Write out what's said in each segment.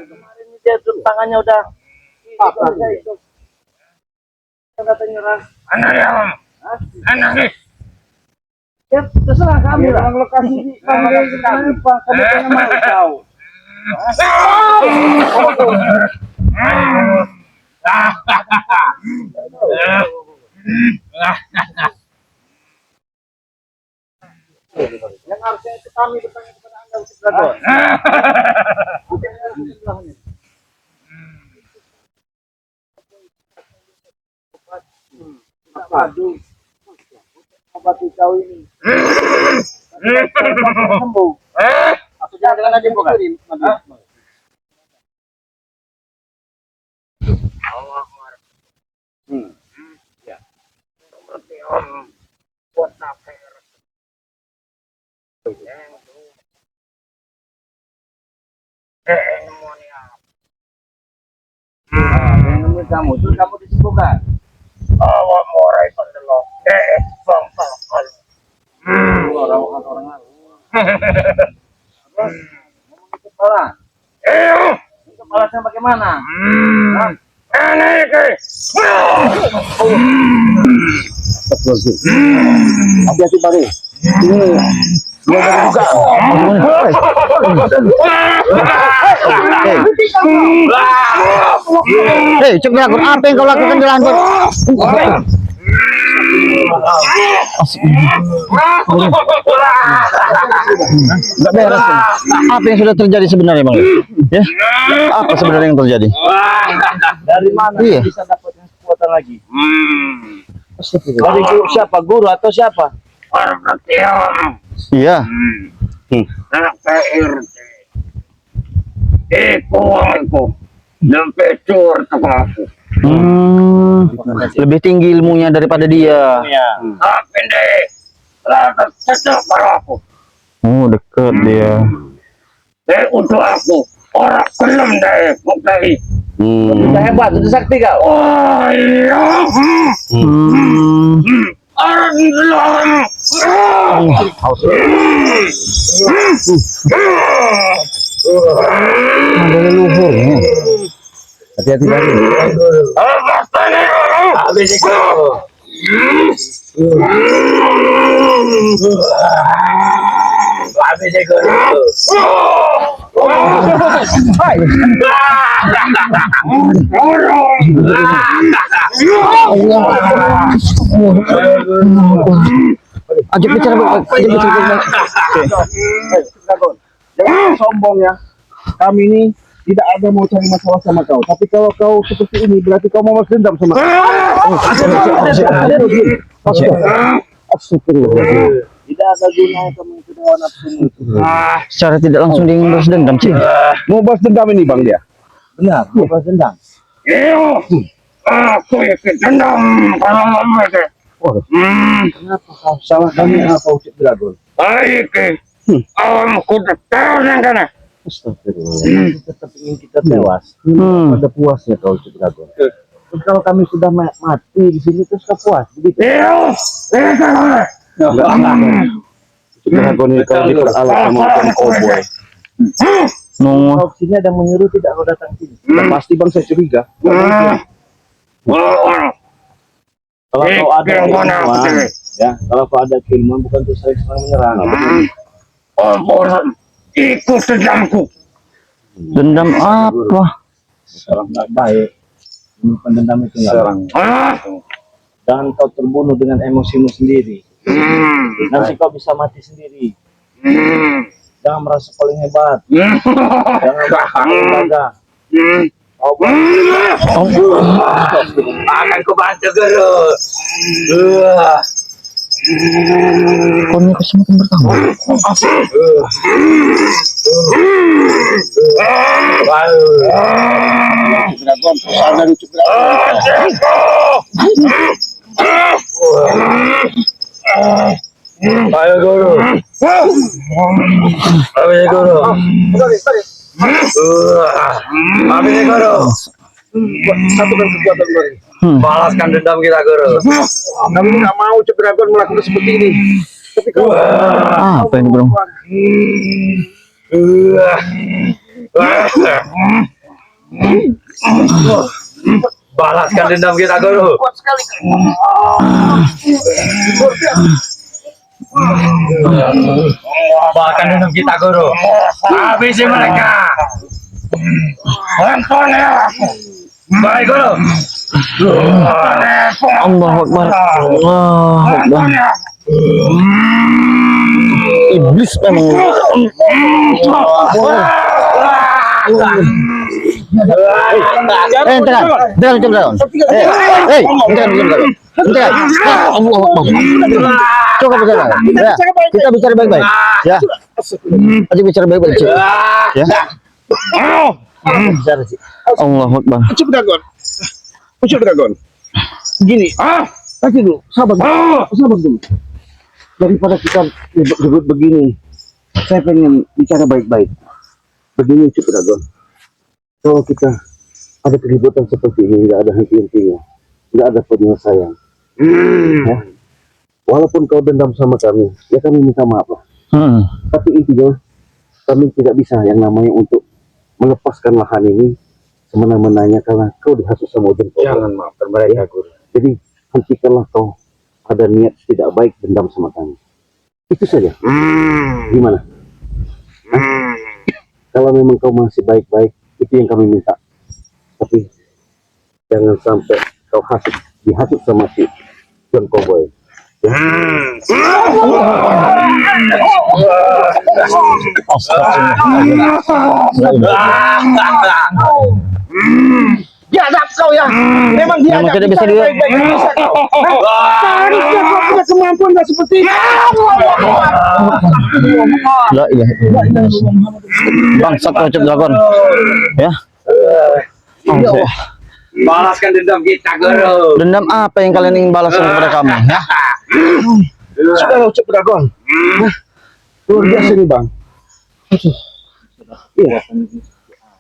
Kemarin dia tangannya udah katanya nyerah. Anak nih. Ya terserah kami lah. Lokasi di apa? Kamu mau tahu? Yang harusnya itu kami bertanya kepada Anda, Ustaz Dragon. Aduh, obat kau ini. Sembuh. Atau jangan aja bukan? Ya. Seperti buat nafas. Kamu tuh kamu disembuhkan. Awak morai pendelok. Bang salakal. Orang-orang. Ngomong kepala. Kepalanya bagaimana? Hati-hati Bari. Hei, Cuk Dragon, apa yang kau lakukan di lantai? Enggak beres. Apa yang sudah terjadi sebenarnya, Bang? Ya? Apa sebenarnya yang terjadi? Dari mana bisa dapat kekuatan lagi? Dari guru siapa? Guru atau siapa? Iya. Lebih tinggi ilmunya daripada dia. Oh, dekat dia. Untuk aku orang kelem deh, oke. Sudah hebat, sudah sakti kau. Oh iya. Orang kelem. Ada leluhurnya. Hati-hati lagi. Habis itu. Habis itu. Ajak bicara. Jangan sombong ya. Kami ini tidak ada mau cari masalah sama kau. Tapi kalau kau seperti ini berarti kau mau balas dendam sama kau. Tidak ada gunanya kamu itu dengan nafsu. Secara tidak langsung dia ingin balas dendam, Cik. Mau balas dendam ini Bang dia? Benar, mau balas dendam. Iyo, aku ikut dendam kalau mereka. Kenapa kau salah kami apa Ustaz Dragon? Baik, awam kuda tahu yang kana. Astagfirullah. Tetap ingin kita tewas. Ada puasnya kau Ustaz Dragon. Terus kalau kami sudah mati di sini terus kau puas begitu? Iyo, Dragon ini kau diperalat sama orang cowboy. Kalau sini ada menyuruh tidak kau datang sini. Pasti Bang saya curiga. Kalau kau ada keilmuan, ya, kalau kau ada keilmuan bukan terus serang menyerang. Ikut dendamku. Dendam apa? Serang tak baik. Pendendam itu serang. Dan kau terbunuh dengan emosimu sendiri. Nanti kau bisa mati sendiri. Jangan merasa paling hebat. Jangan merasa paling gagah. Akan ku bantu guru. Konnya semakin bertambah. Ayo guru. Ayo guru. Habis ini Guru. Satukan kekuatan Bari. Balaskan dendam kita Guru. Kami tidak mau Cebragon melakukan seperti ini. Tapi kau Apa ini bro? Balaskan dendam kita Guru. kuat sekali. Balaskan dendam kita Guru. Habisi mereka. Hantarnya. Baik Guru. Allahu Akbar. Allahu Akbar. Iblis memang. Jangan, jangan. Allahu Akbar. Coba bicara. Ya, kita bicara baik-baik. Ya. Aja bicara baik-baik. Ya. Bicara sih. Allahu Akbar. Ucap Dragon. Gini. Kasih dulu. Sabar dulu. Daripada kita ribut begini, saya pengen bicara baik-baik. Begini Ucap Dragon. Kalau kita ada keributan seperti ini, nggak ada henti-hentinya, nggak ada penyelesaian. Ya. Walaupun kau dendam sama kami, ya kami minta maaf lah. Tapi intinya kami tidak bisa yang namanya untuk melepaskan lahan ini semena-menanya karena kau dihasut sama jempol. Jangan maafkan mereka Guru. Jadi hentikanlah kau ada niat tidak baik dendam sama kami. Itu saja. Gimana? Kalau memang kau masih baik-baik, itu yang kami minta. Tapi jangan sampai kau dihasut sama si John Cowboy. Biadab kau ya. Memang dia Memang tidak bisa dia. Seharusnya kau punya kemampuan nggak seperti ini. La ilaha illallah. Bangsat kau Ucap Dragon. Ya. Allah. Balaskan dendam kita Guru. Dendam apa yang kalian ingin balaskan kepada kami? Ya. Sudah Ucap Dragon. Luar biasa nih Bang. Iya.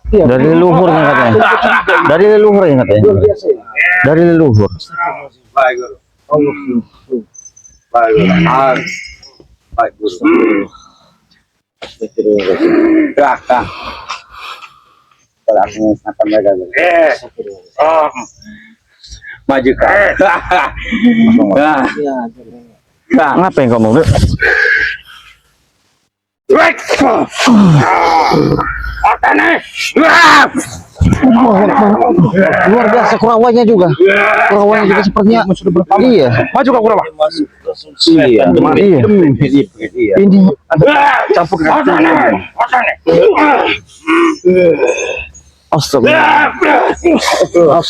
Iya. Dari leluhurnya katanya. Dari leluhurnya katanya. Luar biasa. Dari leluhur. Baik Guru. Baik Guru. Baik Guru. Kalau aku akan mereka Guru. Maju kau. Ngapa yang kamu? Luar biasa Kurawanya juga. Kurawanya juga sepertinya. Iya. Maju kau Kurawa. Iya. Iya. Ini Campur astagfirullah.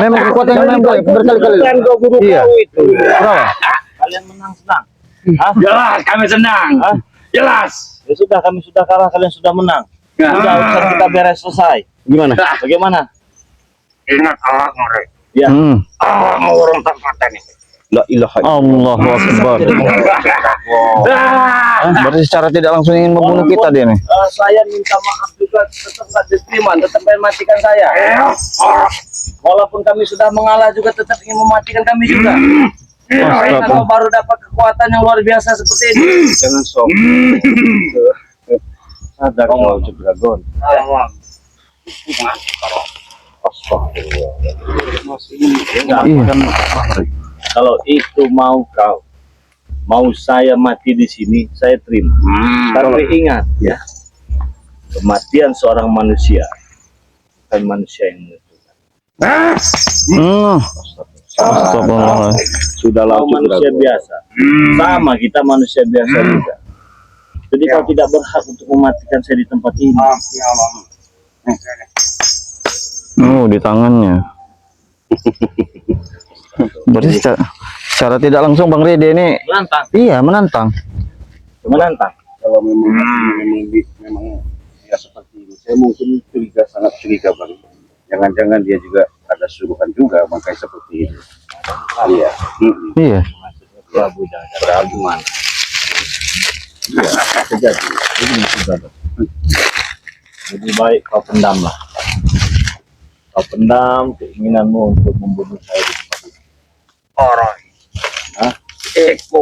Memang kekuatannya memang berkali-kali. Iya. Kurawa. Kalian menang senang. Jelas kami senang. Jelas. Ya sudah, kami sudah kalah, kalian sudah menang. Sudah, urusan kita beres selesai. Gimana? Bagaimana? Ingat Allah mereka. Ya. Allah mengurung tempat ini. La ilaha Allahu Akbar. Berarti secara tidak langsung ingin membunuh kita dia nih. Saya minta maaf juga, tetap nggak diterima, tetap ingin matikan saya. Walaupun kami sudah mengalah juga tetap ingin mematikan kami juga. Karena kau baru dapat kekuatan yang luar biasa seperti ini. Jangan sok. Sadar kau Ucap Dragon. Kalau itu mau kau, mau saya mati di sini, saya terima. Tapi ingat ya, kematian seorang manusia bukan manusia yang menentukan. Astagfirullah. Sudahlah manusia biasa. Sama kita manusia biasa juga. Jadi kau tidak berhak untuk mematikan saya di tempat ini. Di tangannya. Berarti secara tidak langsung Bang Rede ini Menantang. iya menantang. Kalau memang ya seperti ini, saya mungkin sangat curiga Bang. Jangan-jangan dia juga ada suruhan juga makanya seperti itu. Iya. Iya. Prabu mana? Terjadi. Begini saudara. Lebih baik kau pendamlah. Kau pendam keinginanmu untuk membunuh saya di tempat ini. Orang Hah? itu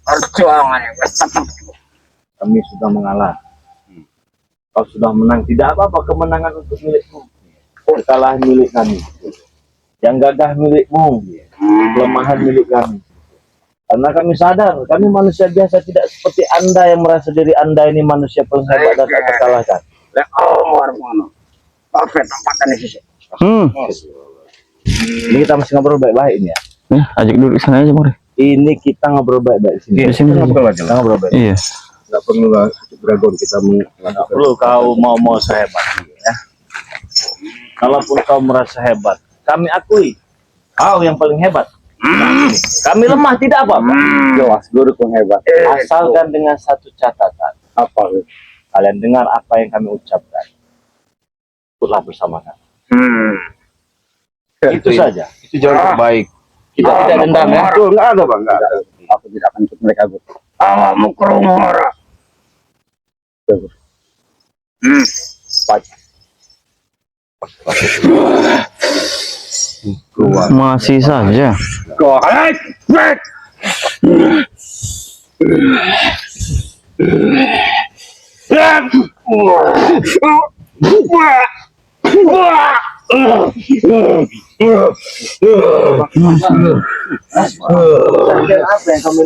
perjuangan yang tetap Kami sudah mengalah. Kau sudah menang. Tidak apa-apa kemenangan untuk milikmu. Kekalahan milik kami. Yang gagah milikmu. Kelemahan milik kami. Karena kami sadar, kami manusia biasa, tidak seperti Anda yang merasa diri Anda ini manusia paling hebat dan tak terkalahkan. le omor mono. Perfect tempatan di sini. Ini kita masih ngobrol baik-baik ini ya. Ajak duduk di sana aja, Bang. Ini kita ngobrol baik-baik di sini. Di sini Kita ngobrol baik. Iya. Nggak perlu lah dragon kita nggak perlu kau mau sehebat ya. Kalaupun kau merasa hebat, kami akui kau yang paling hebat. Kami lemah tidak apa-apa. Jelas guru pun hebat. Asalkan dengan satu catatan. Apa? Kalian dengar apa yang kami ucapkan. Ikutlah bersama kami. Itu saja. Itu jauh lebih baik. Kita tidak dendam ya. Betul, enggak ada, Bang. Enggak ada. Aku tidak akan ikut mereka, Gur. Awakmu kerumora. Masih saja. Go ahead. Break. Apa yang kamu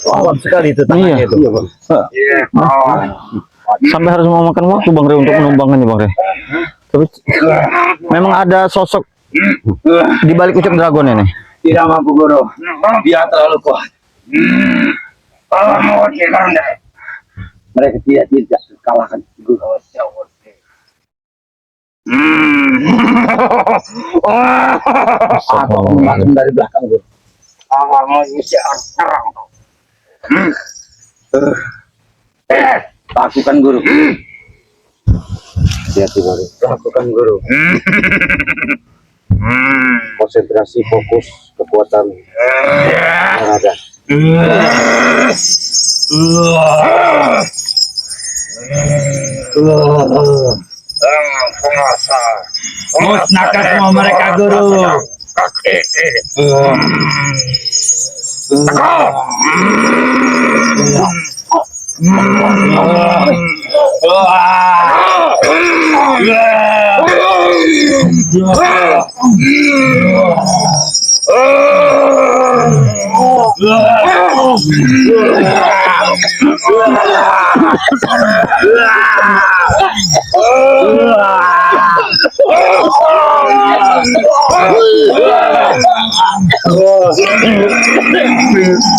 awal sekali itu tangannya Iya. itu. Sampai harus memakan waktu, Bang Re, untuk menumbangkannya, Bang Re. Tapi memang ada sosok di balik ucap dragon ini. Tidak mampu, Guru. Dia terlalu kuat. Mereka tidak kalahkan Guru. Aku membangun dari belakang, Guru. Awalmu isi terang. Lakukan, Guru. Hati-hati, Guru. Lakukan, Guru. Konsentrasi, fokus, kekuatan yang ada. Musnahkan semua mereka, Guru.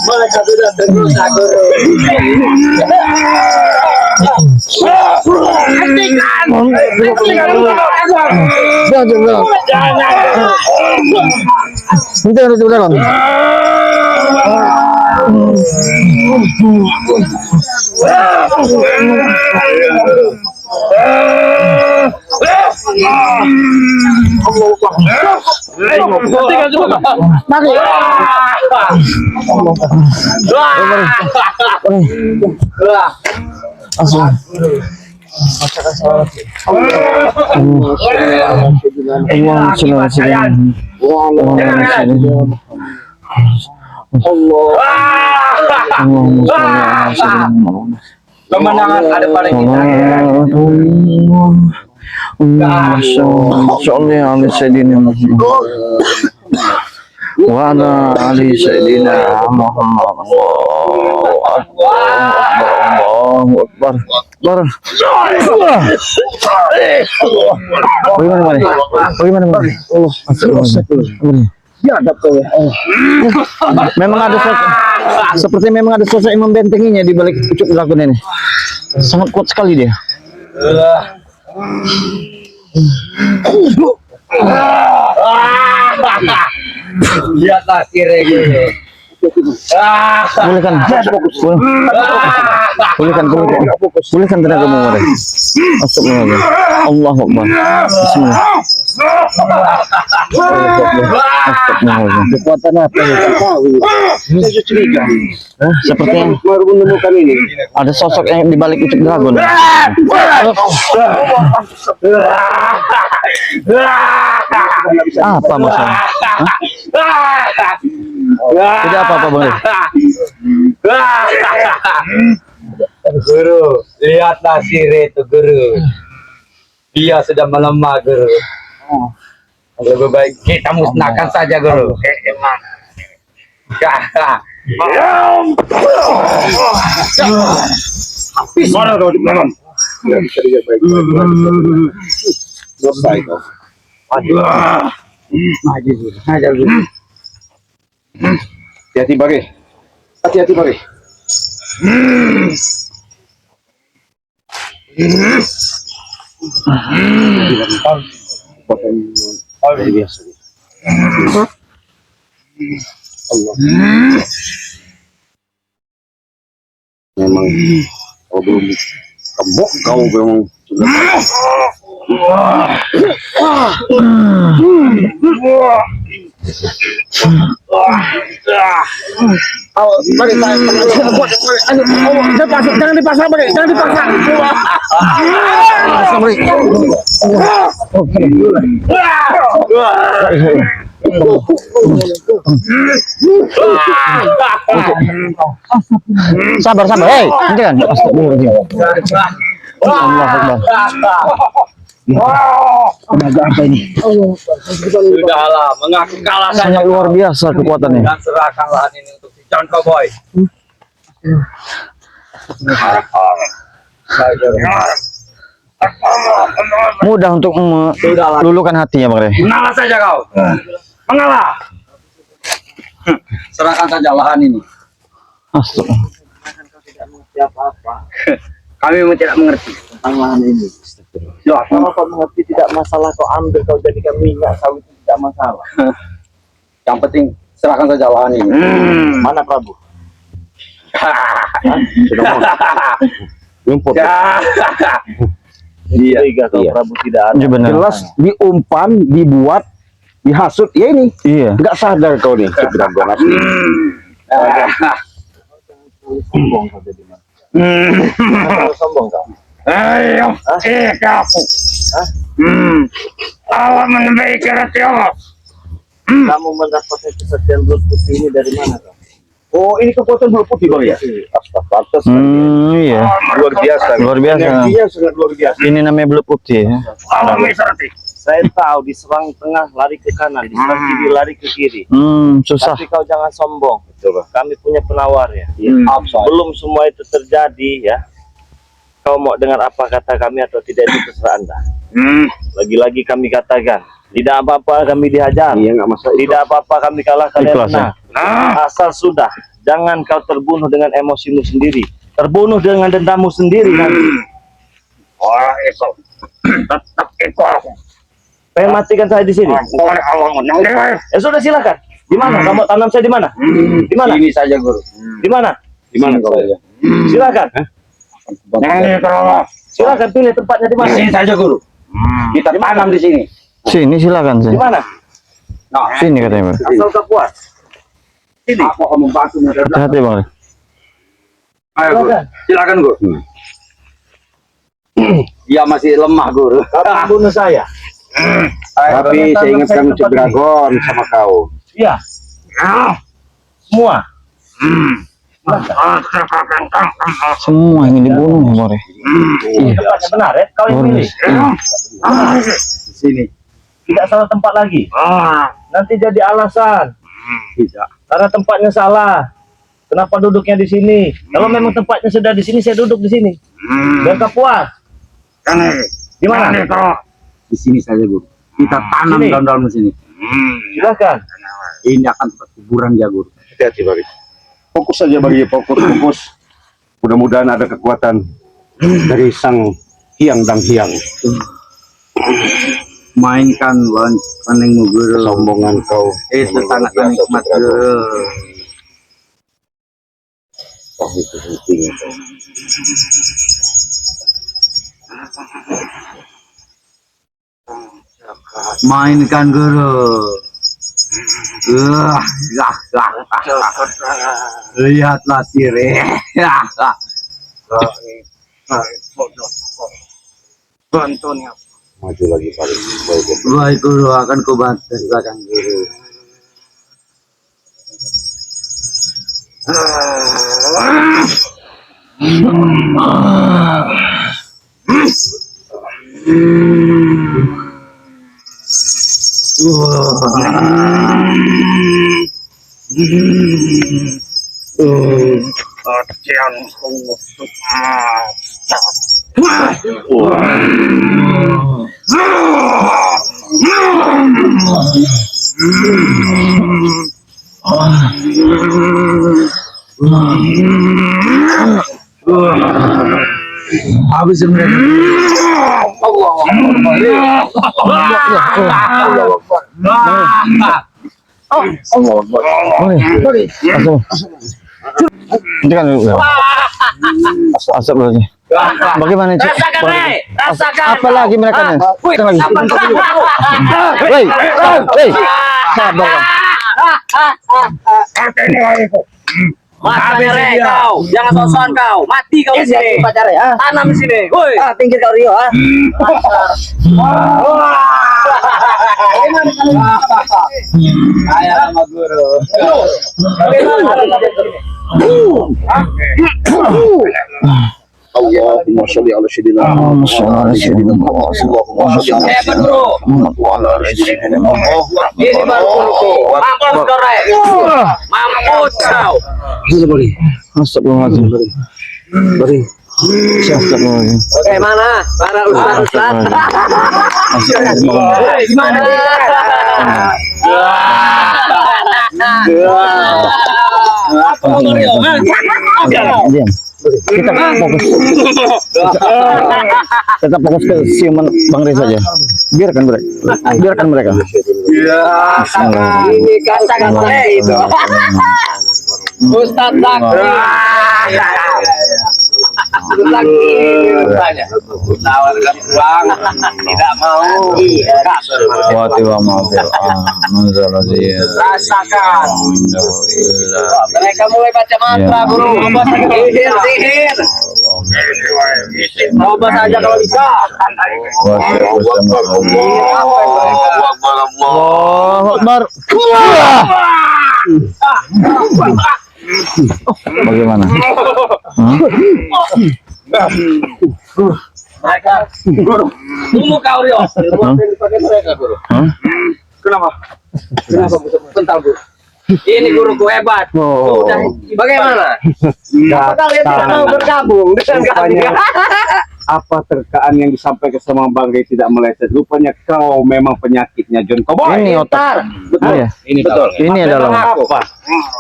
Mereka sudah berusaha, Guru. Nanti harus di dalam. Kemenangan ada pada kita. Wa ala ali sayyidina Muhammad. Allahu Akbar. Bagaimana? Ya, betul ya. Memang ada sosok, seperti memang ada sosok yang membentenginya di balik ucap dragon ini. Sangat kuat sekali dia. Lihatlah kiri guru. Pulihkan. Pulihkan tenagamu, Mare. Astagfirullah. Allahu Akbar. Bismillah. Astagfirullah. Kekuatan apa yang kau tahu? Saya curiga. Sepertinya Baru menemukan ini. ada sosok yang di balik ucap dragon. Apa masalah? Tidak apa-apa, boleh. Guru, lihatlah sirih itu guru. Dia sudah melemah guru. Lebih baik kita musnahkan saja guru. Habis. Mana kau di mana? Selesai kau. Maju guru, ajar guru. Hati-hati bagi. Hati-hati bagi. Biasa. Allah. Memang kau belum kebok kau memang sudah. Jangan dipaksa, Bang. Jangan dipaksa. Sabar. Hei, jangan. Astagfirullahaladzim. Allah Akbar. Tenaga apa ini? Sudahlah, mengaku kalah saja. Sangat luar biasa kekuatannya. Dan serahkanlah ini untuk si John Cowboy. Mudah untuk meluluhkan hatinya, Bang Re. Mengalah saja kau. Mengalah. Serahkan saja lahan ini. Astagfirullah. Kau tidak mengerti apa-apa Kami memang tidak mengerti. tentang lahan ini. Ya, Kalau kau mengerti tidak masalah, kau ambil, kau jadikan minyak sawit itu tidak masalah. yang penting serahkan saja lahan ini. Mana Prabu? Lumpur. Iya, kau iya. Prabu tidak ada. Iya, benar. Jelas diumpan, dibuat, dihasut. Ya ini. Iya. Enggak sadar kau nih. Dragon asli. Sombong kau jadi mas. Kau sombong kau. Ayo, kamu. Awak menemui Keratio. Kamu mendapatkan kesaktian belut putih ini dari mana kau? Oh, ini kekuatan belut putih kau ya? Astaga, Iya. luar biasa. Luar biasa. Energinya sangat luar biasa. Ini namanya belut putih. Ya. Saya tahu diserang tengah lari ke kanan, diserang kiri lari ke kiri. Susah. Tapi kau jangan sombong. Kami punya penawar ya. Apa? Belum semua itu terjadi ya. Kau mau dengar apa kata kami atau tidak itu terserah Anda. Lagi-lagi kami katakan, tidak apa-apa kami dihajar. Iya, enggak masalah. Tidak apa-apa kami kalah, kalian Ikhlas, menang. Asal sudah, jangan kau terbunuh dengan emosimu sendiri. Terbunuh dengan dendammu sendiri nanti. Wah, itu. Tetap itu. Pengen matikan saya di sini. Boleh Allah menang. Ya sudah silakan. Di mana? Kamu mau tanam saya di mana? Di mana? Ini saja, Guru. Di mana? Di mana kau ya? Silakan. Ini kalau Silakan pilih tempatnya di di mana. sini saja, Guru. Kita tanam di sini. Sini silakan Di sih. mana? Nah, Sini katanya, Bang. Asal kau puas. Sini. aku akan membantu mereka. Hati-hati, Bang. Ayo, Guru. Silakan, Guru. Dia masih lemah, Guru. Kau membunuh saya. Tapi saya ingatkan ucap dragon sama kau. Iya. Semua. Semua ingin dibunuh, Bang Re. Tempatnya benar ya. Kau yang pilih. Di sini. Tidak salah tempat lagi. Nanti jadi alasan. Tidak. Karena tempatnya salah. Kenapa duduknya di sini? Kalau memang tempatnya sudah di sini, saya duduk di sini. Biar kau puas. Di mana? Di sini saja, Guru. Kita tanam Sini. daun-daun di sini. Silakan. Ini akan tempat kuburan dia, Guru. Hati-hati, Bari. Fokus saja, Bari. Fokus. Mudah-mudahan ada kekuatan dari sang hiang dan hiang. Mainkan panengmu guru. Kesombongan kau. Itu sangat nikmat guru. Oh, itu penting. Mainkan guru. Lihatlah sirih. Bantunya. Maju lagi paling baik. Baik guru, akan ku bantu dari belakang guru. Habis mereka. Itu kan asap lagi. Bagaimana cik? Rasakan. Apa lagi mereka nih? Woi, woi, sabar. Mati re kau, jangan sosokan kau, mati kau di sini. Tanam di sini, woi. Pinggir kau Rio, Ayah sama guru. Allahumma sholli ala sayyidina Muhammad wa ala sayyidina Muhammad. Allahumma sholli ala Hebat bro. Muhammad wa ala sayyidina Muhammad. Ini baru guruku. Mampus kau re. Mampus kau. Astagfirullahaladzim. Beri. Astagfirullahaladzim. Bagaimana para ustaz? Gimana? Apa Mario? Diam. Kita fokus. Kita fokus ke siuman Bang Reza saja. Biarkan mereka. Biarkan mereka. Ini katakan itu. Ustaz Zakir. Tawarkan uang, tidak mau. Rasakan. Mereka mulai baca mantra, guru. Sihir. Coba saja kalau bisa. Allahu Akbar. Bagaimana? Mereka, guru. Tunggu kau Rio. Dipakai mereka, guru. Kenapa? Bentar, guru. Ini guruku hebat. Oh. Udah, bagaimana? Apa kalian tidak mau bergabung dengan kami? Apa terkaan yang disampaikan sama Bang Rey tidak meleset? Rupanya kau memang penyakitnya John Cowboy. Ini otak. Betul. Iya. Ini betul. Ini adalah Apa?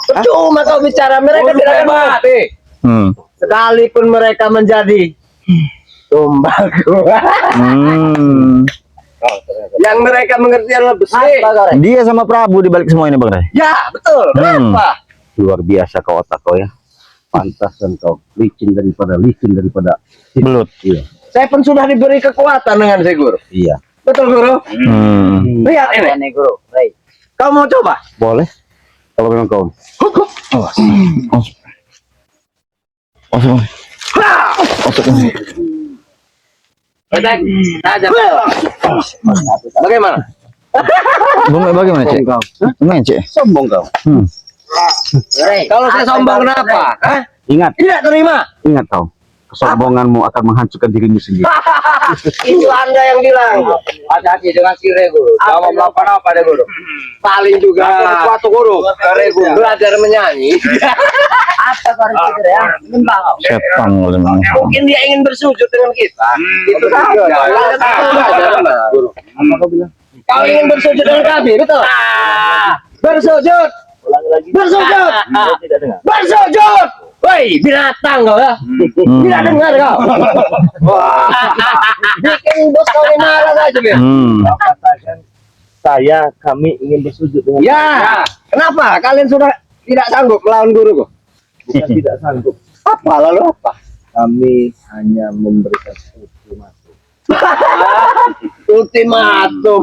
Percuma kau bicara, mereka tidak akan mati. Sekalipun mereka menjadi tumbaku. Yang mereka mengerti adalah besi. Dia sama Prabu di balik semua ini, Bang Ray. Ya, betul. Kenapa? Luar biasa kau otak kau ya. Pantas dan kau licin daripada Belut. Iya. Saya pun sudah diberi kekuatan dengan si guru. Iya. Betul, guru. Lihat ini, guru. Baik. Kau mau coba? Boleh. Kalau memang kau. Bagaimana? Bagaimana, Cek? Gimana, Cek? Sombong kau. Kalau saya sombong kenapa? Hah? Ingat, Tidak terima. ingat kau. Kesombonganmu akan menghancurkan dirimu sendiri. Itu Anda yang bilang. Hati-hati dengan si Rego. Kamu melakukan apa deh, guru? Paling juga sesuatu, guru. Rego belajar menyanyi. Apa kau ya? Setan lu memang. Mungkin dia ingin bersujud dengan kita. Itu saja. Guru, apa kau bilang? Kau ingin bersujud dengan kami, betul? Bersujud. Ulangi lagi. Bersujud. Saya tidak dengar. Bersujud. Woi, binatang kau ya. Tidak dengar kau. Wah, bikin bos kau ini marah saja, Bel. Kau katakan kami ingin bersujud dengan Ya, kenapa kalian sudah tidak sanggup melawan guruku? bukan tidak sanggup. Apa lalu apa? Kami hanya memberikan ultimatum. Ultimatum.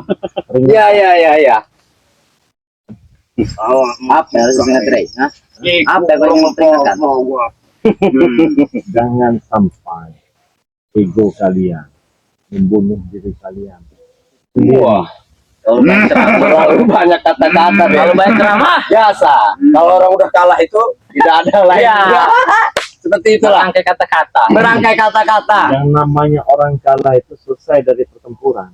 Ya. Apa harus mengerti? Apa yang kau ingin peringatkan? Jangan sampai ego kalian membunuh diri kalian. Wah. Terlalu banyak kata-kata. Kalau banyak ceramah biasa. Kalau orang udah kalah itu tidak ada lagi. Seperti itulah. Berangkai kata-kata. Berangkai kata-kata. Yang namanya orang kalah itu selesai dari pertempuran.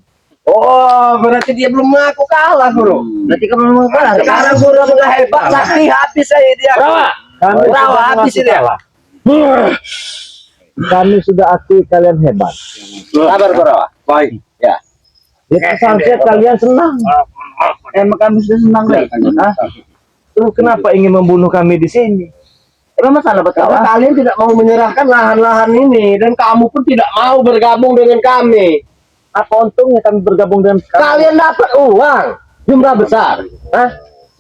Oh, berarti dia belum mengaku kalah, Guru. Berarti kamu belum mengaku kalah. Sekarang Guru sudah hebat, sakti habis saya dia. Kami Rawa sudah habis mengaku dia. kalah. Kami sudah akui kalian hebat. Sabar, Guru. Baik. Ya. Itu seharusnya kalian senang. Emang kami sudah senang, baik. Terus kenapa ingin membunuh kami di sini? Emang masalah betul. Karena kalian tidak mau menyerahkan lahan-lahan ini dan kamu pun tidak mau bergabung dengan kami. Apa untungnya kami bergabung dengan Kalian dapat uang jumlah besar. Hah?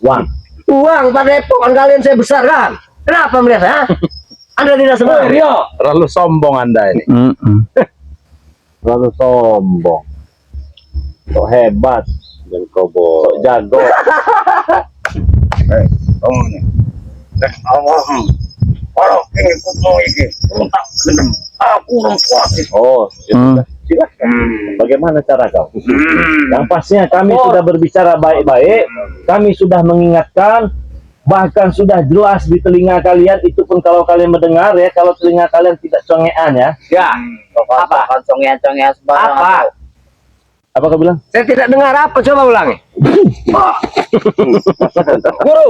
uang? Uang pada epokan kalian saya besar kan? Kenapa melihat? Hah? Anda tidak senang? Rio. Terlalu sombong Anda ini. Terlalu sombong. Sok hebat Dan kau bo. sok jago. Kamu nih. Kalau ini kutu ini, tak senang. Aku orang kuat. Oh, silakan. Bagaimana cara kau? Yang pastinya kami sudah berbicara baik-baik, kami sudah mengingatkan, bahkan sudah jelas di telinga kalian. Itu pun kalau kalian mendengar ya, kalau telinga kalian tidak congean ya. Ya. Apa? Congean sembarang. Apa? Apa kau bilang? Saya tidak dengar apa. Coba ulangi. Guru.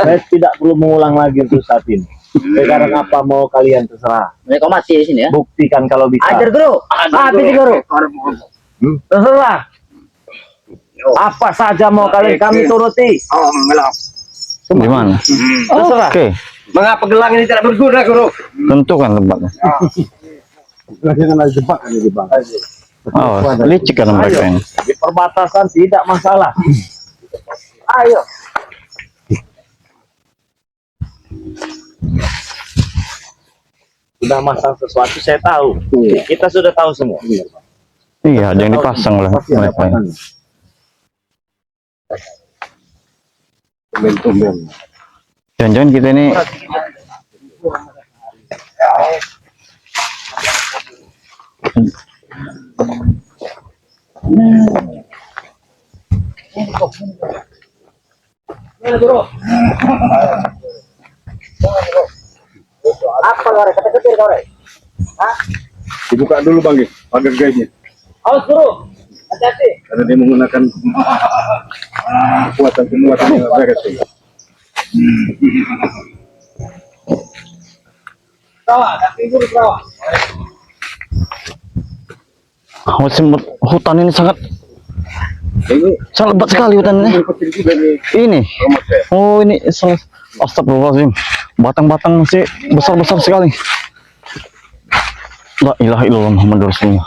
Saya tidak perlu mengulang lagi untuk saat ini. Sekarang apa mau kalian terserah. Mereka masih di sini ya. Buktikan kalau bisa. Ajar Guru. Habis Guru. Terserah. Apa saja mau kalian kami turuti. Gimana? Terserah. Oke, Mengapa gelang ini tidak berguna, Guru? tentukan tempatnya. Jangan ada jebak ada jebak. Oh, licik kan mereka ini. Di perbatasan tidak masalah. Ayo. Sudah masang sesuatu saya tahu. Kita sudah tahu semua. Iya, ada yang dipasang oleh mereka ini. Tumben-tumben. Jangan-jangan kita ini Apa Guru? Kata ketir Guru. Dibuka dulu Bang, pagar guysnya. Awas Guru. Hati-hati. Karena dia menggunakan kekuatan yang bagus. Rawa, tapi Guru rawa. hutan ini sangat lebat sekali hutan ini. Ini. Oh, ini astagfirullahaladzim. Batang-batang masih besar-besar sekali. La ilaha illallah Muhammadur Rasulullah.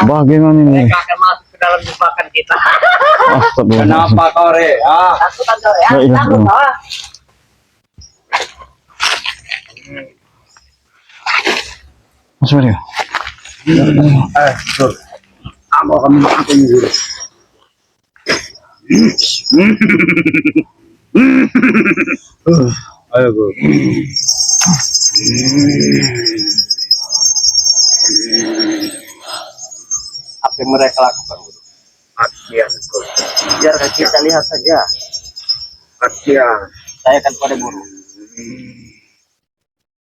Bagaimana ini? Akan masuk ke dalam jebakan kita. Astagfirullah. Kenapa kau re? Takutan Guru ya. La ilaha Takut illallah. Mas Mario. Aku akan melakukan ini. Ayo Guru. Apa yang mereka lakukan, Guru? Aksian Guru. Biarkan kita lihat saja. Aksian. Saya akan pada Guru.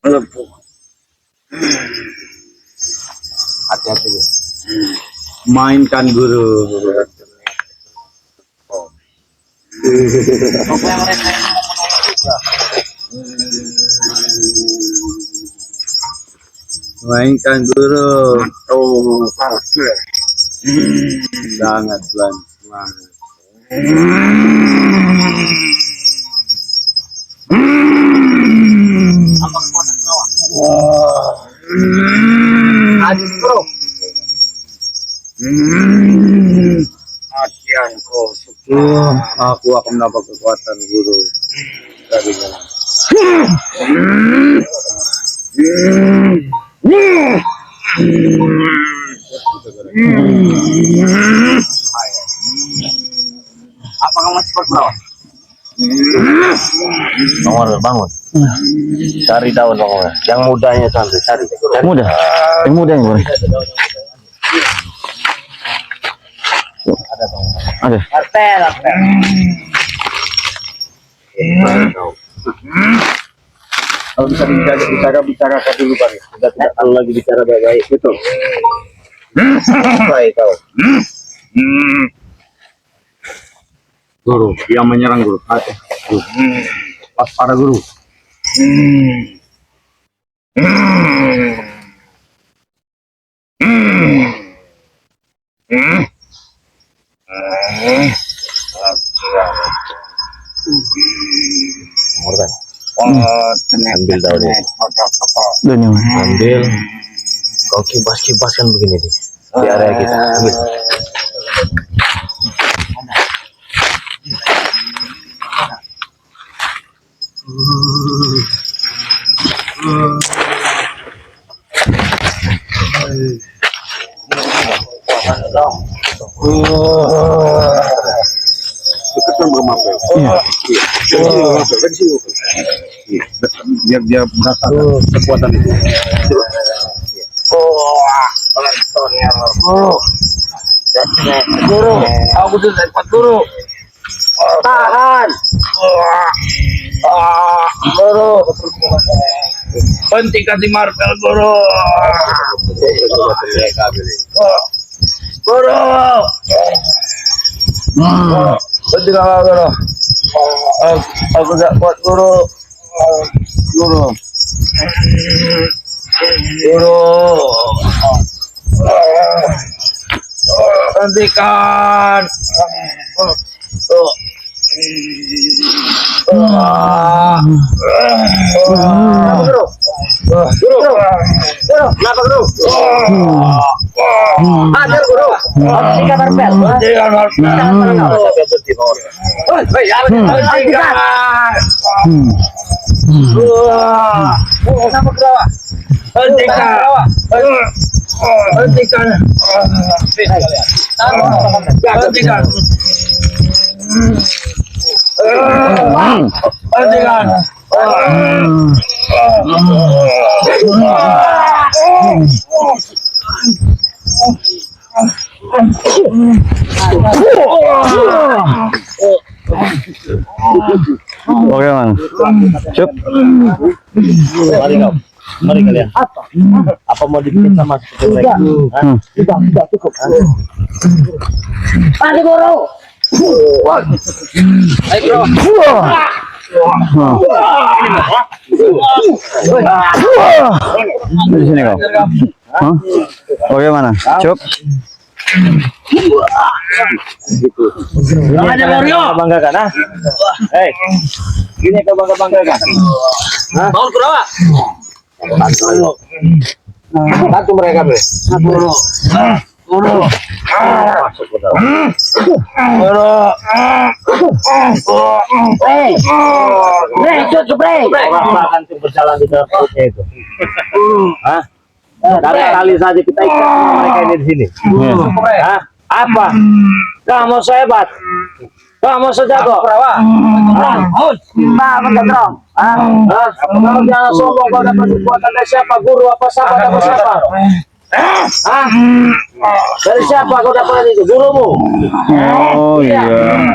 Melepuh. Hati-hati Guru. Mainkan Guru. Pokoknya mereka yang Mainkan Guru. Oh, Sangat Tuhan. Semangat. Aduh, bro. Latihanku. Aku akan mendapat kekuatan guru dari dalam. Apakah masih berperawat? Bangun, bangun. Cari daun bangun. Yang mudanya sampai cari. Mudah. Yang mudah yang boleh. Ada. Artel. Kalau bisa bicara dulu Pak. Tidak perlu lagi bicara baik-baik. Betul. Baik kau. Guru, dia menyerang guru. Pas pada guru. Ambil daunnya. Dan yang Ambil. Kau kibas-kibaskan begini nih. Di area kita. Ambil. Biar dia merasa kekuatan itu. Guru, aku tuh dapat guru. Tahan. Guru. Hentikan si Marvel guru. Guru. Hentikan guru. Aku gak kuat guru. Guru. Guru. Hentikan. Kenapa guru? Ajar guru. Hentikan Marvel. Hentikan Marvel. Kenapa guru? Hentikan. Hentikan. Hentikan. Hentikan. Oke man. Cuk. Mari kau. Mari kalian. Apa mau dibikin sama seperti mereka? Tidak cukup. Padi guru. Ayo bro. Di sini kau. Hah? Oke mana? Cuk. Ini yang kau banggakan, ah? Hei, ini yang kau banggakan. Bangun Kurawa. Bantu mereka, Bre. Guru. Guru. Cukup, Orang akan berjalan di dalam perutnya itu. Hah? Dari kali saja kita ikat sama mereka ini di sini. Hah? Apa? Kamu sehebat. Kamu sejago. Kamu jangan sombong kau dapat kekuatan dari siapa? Guru apa sahabat apa siapa? Hah? Dari siapa kau dapat itu? Gurumu. Oh iya.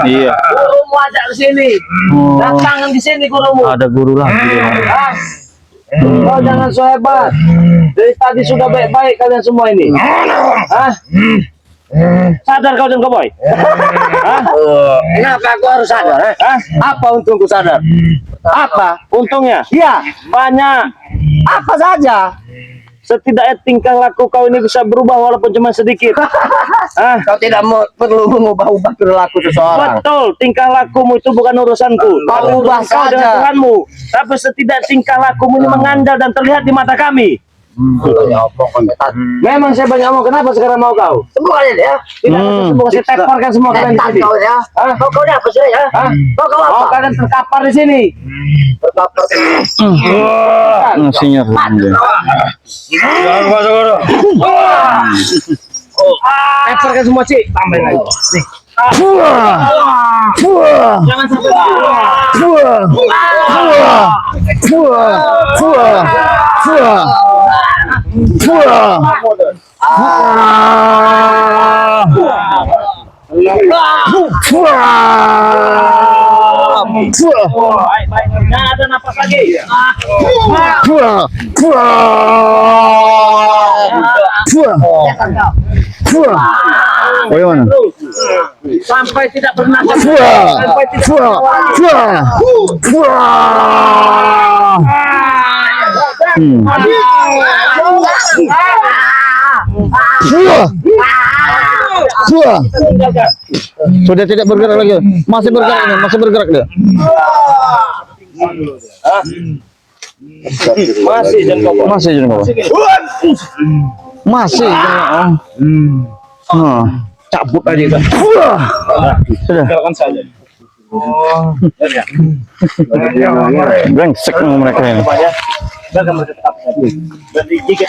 Iya. Gurumu ada di sini. Datangan di sini gurumu. Ada guru lagi. Hah? Kau jangan so hebat. Dari tadi sudah baik-baik kalian semua ini. Hah? Sadar kau dan boy? Hah? Kenapa aku harus sadar? Hah? Apa untungku sadar? Apa untungnya? Ya, Banyak. apa saja? Setidaknya tingkah laku kau ini bisa berubah walaupun cuma sedikit. Kau tidak perlu mengubah-ubah perilaku seseorang. Betul, tingkah lakumu itu bukan urusanku. Kau ubah Kau dengan saja. Tuhanmu. Tapi setidak tingkah lakumu ini mengandal dan terlihat di mata kami. Ya apa komentar? Memang saya banyak ngomong, kenapa sekarang mau kau? Semua kalian ya. Tidak ada semua, saya teparkan semua kalian di Setan sini. kau ya. Kau ini apa sih ya? Kau Mau apa? kalian terkapar di sini. Nasinya Teparkan semua, Cik. Tambahin lagi. Nih. Jangan sampai baik, baik. Nah, ada napas lagi. Bagaimana? Sampai tidak bernapas. Fuah. Sampai tidak Sudah tidak bergerak lagi. Masih bergerak ini, masih bergerak dia. masih dan kau. Masih jadi apa? Masih. Cabut aja kan. Sudah. Tinggalkan saja. Brengsek mereka ini. Bagaimana tetap. Berarti jika